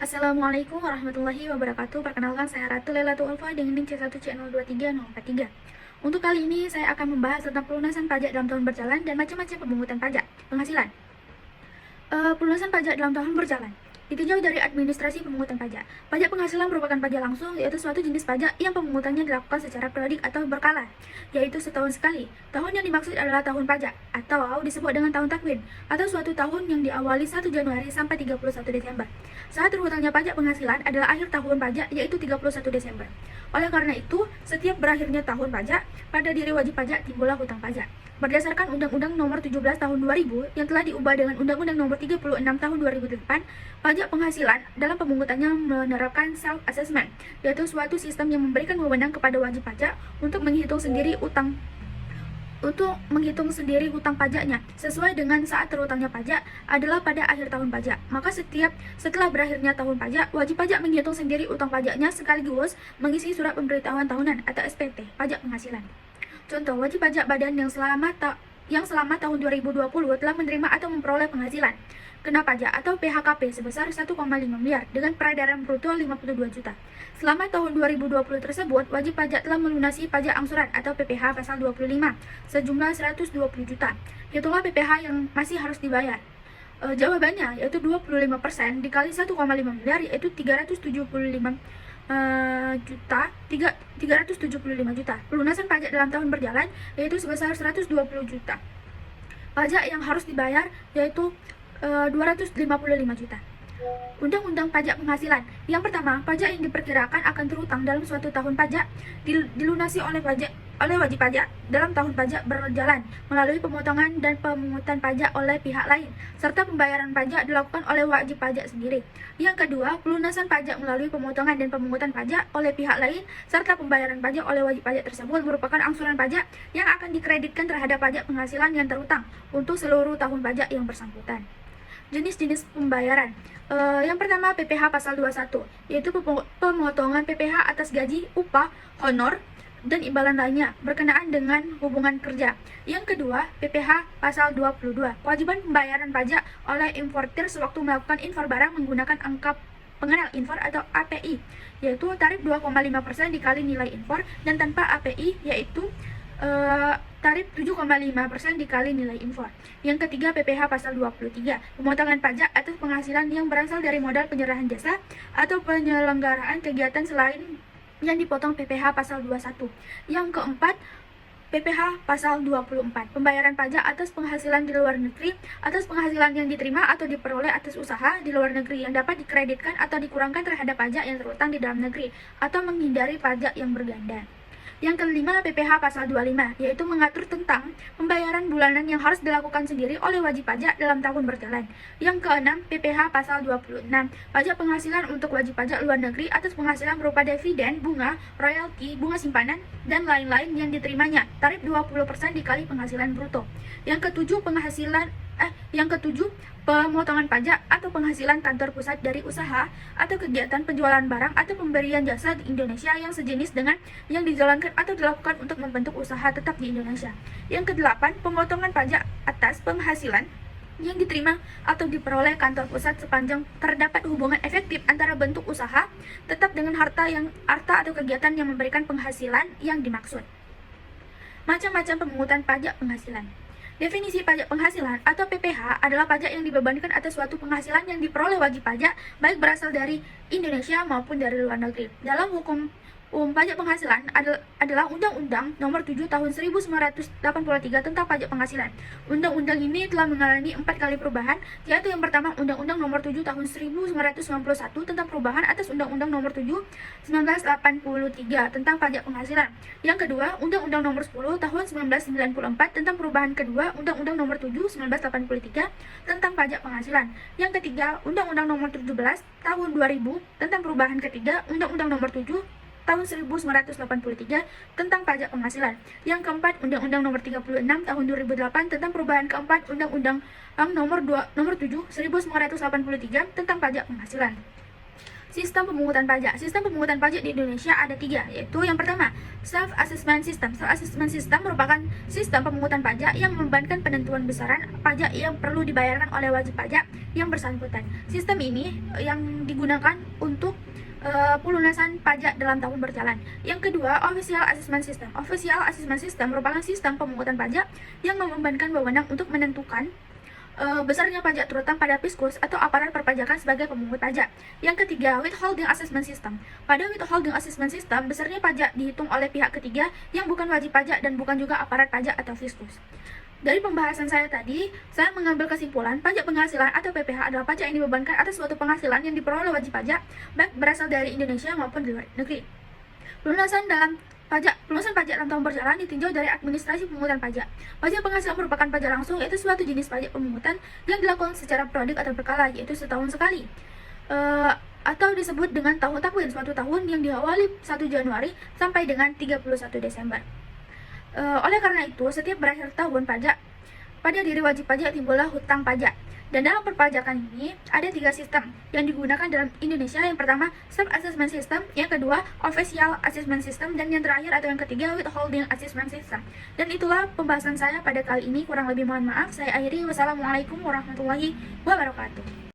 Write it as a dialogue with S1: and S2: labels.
S1: Assalamualaikum warahmatullahi wabarakatuh. Perkenalkan, saya Ratu Lelatul Ulfa dengan NIM C1 C023043. Untuk kali ini saya akan membahas tentang pelunasan pajak dalam tahun berjalan dan macam-macam pemungutan pajak penghasilan. Pelunasan pajak dalam tahun berjalan ditinjau dari administrasi pemungutan pajak. Pajak penghasilan merupakan pajak langsung, yaitu suatu jenis pajak yang pemungutannya dilakukan secara periodik atau berkala, yaitu setahun sekali. Tahun yang dimaksud adalah tahun pajak, atau disebut dengan tahun takwin, atau suatu tahun yang diawali 1 Januari sampai 31 Desember. Saat terhutangnya pajak penghasilan adalah akhir tahun pajak, yaitu 31 Desember. Oleh karena itu, setiap berakhirnya tahun pajak, pada diri wajib pajak timbullah hutang pajak. Berdasarkan Undang-Undang Nomor 17 Tahun 2000 yang telah diubah dengan Undang-Undang Nomor 36 Tahun 2008, pajak penghasilan dalam pemungutannya menerapkan self-assessment, yaitu suatu sistem yang memberikan wewenang kepada wajib pajak untuk menghitung sendiri hutang pajaknya sesuai dengan saat terhutangnya pajak adalah pada akhir tahun pajak. Maka setelah berakhirnya tahun pajak, wajib pajak menghitung sendiri utang pajaknya sekaligus mengisi surat pemberitahuan tahunan atau SPT pajak penghasilan. Contoh, wajib pajak badan yang selama tahun 2020 telah menerima atau memperoleh penghasilan kena pajak atau PHKP sebesar 1,5 miliar dengan peredaran bruto 52 juta. Selama tahun 2020 tersebut, wajib pajak telah melunasi pajak angsuran atau PPh pasal 25 sejumlah 120 juta. Hitunglah PPh yang masih harus dibayar. Jawabannya yaitu 25% dikali 1,5 miliar, yaitu 375 juta. Pelunasan pajak dalam tahun berjalan yaitu sebesar 120 juta. Pajak yang harus dibayar yaitu 255 juta. Undang-Undang Pajak Penghasilan. Yang pertama, pajak yang diperkirakan akan terhutang dalam suatu tahun pajak dilunasi oleh wajib pajak dalam tahun pajak berjalan melalui pemotongan dan pemungutan pajak oleh pihak lain, serta pembayaran pajak dilakukan oleh wajib pajak sendiri. Yang kedua, pelunasan pajak melalui pemotongan dan pemungutan pajak oleh pihak lain serta pembayaran pajak oleh wajib pajak tersebut merupakan angsuran pajak yang akan dikreditkan terhadap pajak penghasilan yang terhutang untuk seluruh tahun pajak yang bersangkutan. Jenis-jenis pembayaran. Yang pertama, PPh pasal 21, yaitu pemotongan PPh atas gaji, upah, honor, dan imbalan lainnya berkenaan dengan hubungan kerja. Yang kedua, PPh pasal 22, kewajiban pembayaran pajak oleh importir sewaktu melakukan impor barang menggunakan angka pengenal impor atau API, yaitu tarif 2,5% dikali nilai impor, dan tanpa API yaitu tarif 7,5% dikali nilai impor. Yang ketiga, PPh pasal 23, pemotongan pajak atas penghasilan yang berasal dari modal penyerahan jasa atau penyelenggaraan kegiatan selain yang dipotong PPh pasal 21. Yang keempat, PPh pasal 24, pembayaran pajak atas penghasilan di luar negeri, atas penghasilan yang diterima atau diperoleh atas usaha di luar negeri yang dapat dikreditkan atau dikurangkan terhadap pajak yang terhutang di dalam negeri atau menghindari pajak yang berganda. Yang kelima, PPh pasal 25, yaitu mengatur tentang pembayaran bulanan yang harus dilakukan sendiri oleh wajib pajak dalam tahun berjalan. Yang keenam, PPh pasal 26, pajak penghasilan untuk wajib pajak luar negeri atas penghasilan berupa dividen, bunga, royalti, bunga simpanan, dan lain-lain yang diterimanya, tarif 20% dikali penghasilan bruto. Yang ketujuh, pemotongan pajak atau penghasilan kantor pusat dari usaha atau kegiatan penjualan barang atau pemberian jasa di Indonesia yang sejenis dengan yang dijalankan atau dilakukan untuk membentuk usaha tetap di Indonesia. Yang kedelapan, pemotongan pajak atas penghasilan yang diterima atau diperoleh kantor pusat sepanjang terdapat hubungan efektif antara bentuk usaha tetap dengan harta atau kegiatan yang memberikan penghasilan yang dimaksud. Macam-macam pemungutan pajak penghasilan. Definisi pajak penghasilan atau PPh adalah pajak yang dibebankan atas suatu penghasilan yang diperoleh wajib pajak baik berasal dari Indonesia maupun dari luar negeri. Dalam hukum pajak penghasilan adalah Undang-Undang Nomor 7 Tahun 1983 tentang pajak penghasilan. Undang-undang ini telah mengalami 4 kali perubahan, yaitu yang pertama Undang-Undang Nomor 7 Tahun 1991 tentang perubahan atas Undang-Undang Nomor 7 1983 tentang pajak penghasilan. Yang kedua, Undang-Undang Nomor 10 Tahun 1994 tentang perubahan kedua Undang-Undang Nomor 7 1983 tentang pajak penghasilan. Yang ketiga, Undang-Undang Nomor 17 Tahun 2000 tentang perubahan ketiga Undang-Undang Nomor 7 tahun 1983 tentang pajak penghasilan. Yang keempat, Undang-Undang Nomor 36 Tahun 2008 tentang perubahan keempat Undang-Undang Nomor 7 1983 tentang pajak penghasilan. Sistem pemungutan pajak. Sistem pemungutan pajak di Indonesia ada 3, yaitu yang pertama, self-assessment system. Self-assessment system merupakan sistem pemungutan pajak yang membebankan penentuan besaran pajak yang perlu dibayarkan oleh wajib pajak yang bersangkutan. Sistem ini yang digunakan untuk pelunasan pajak dalam tahun berjalan. Yang kedua, official assessment system. Official assessment system merupakan sistem pemungutan pajak yang membebankan wewenang untuk menentukan besarnya pajak terutama pada Fiskus atau aparat perpajakan sebagai pemungut pajak. Yang ketiga, withholding assessment system. Pada withholding assessment system, besarnya pajak dihitung oleh pihak ketiga yang bukan wajib pajak dan bukan juga aparat pajak atau Fiskus. Dari pembahasan saya tadi, saya mengambil kesimpulan pajak penghasilan atau PPh adalah pajak yang dibebankan atas suatu penghasilan yang diperoleh wajib pajak, baik berasal dari Indonesia maupun di luar negeri. Pelunasan pajak dalam tahun berjalan ditinjau dari administrasi pemungutan pajak. Pajak penghasilan merupakan pajak langsung, yaitu suatu jenis pajak pemungutan yang dilakukan secara periodik atau berkala, yaitu setahun sekali. Atau disebut dengan tahun takwin, suatu tahun yang diawali 1 Januari sampai dengan 31 Desember. Oleh karena itu, setiap berakhir tahun pajak, pada diri wajib pajak timbullah hutang pajak. Dan dalam perpajakan ini, ada 3 sistem yang digunakan dalam Indonesia. Yang pertama, self-assessment system, yang kedua, official assessment system, dan yang terakhir atau yang ketiga, withholding assessment system. Dan itulah pembahasan saya pada kali ini, kurang lebih mohon maaf. Saya akhiri, wassalamualaikum warahmatullahi wabarakatuh.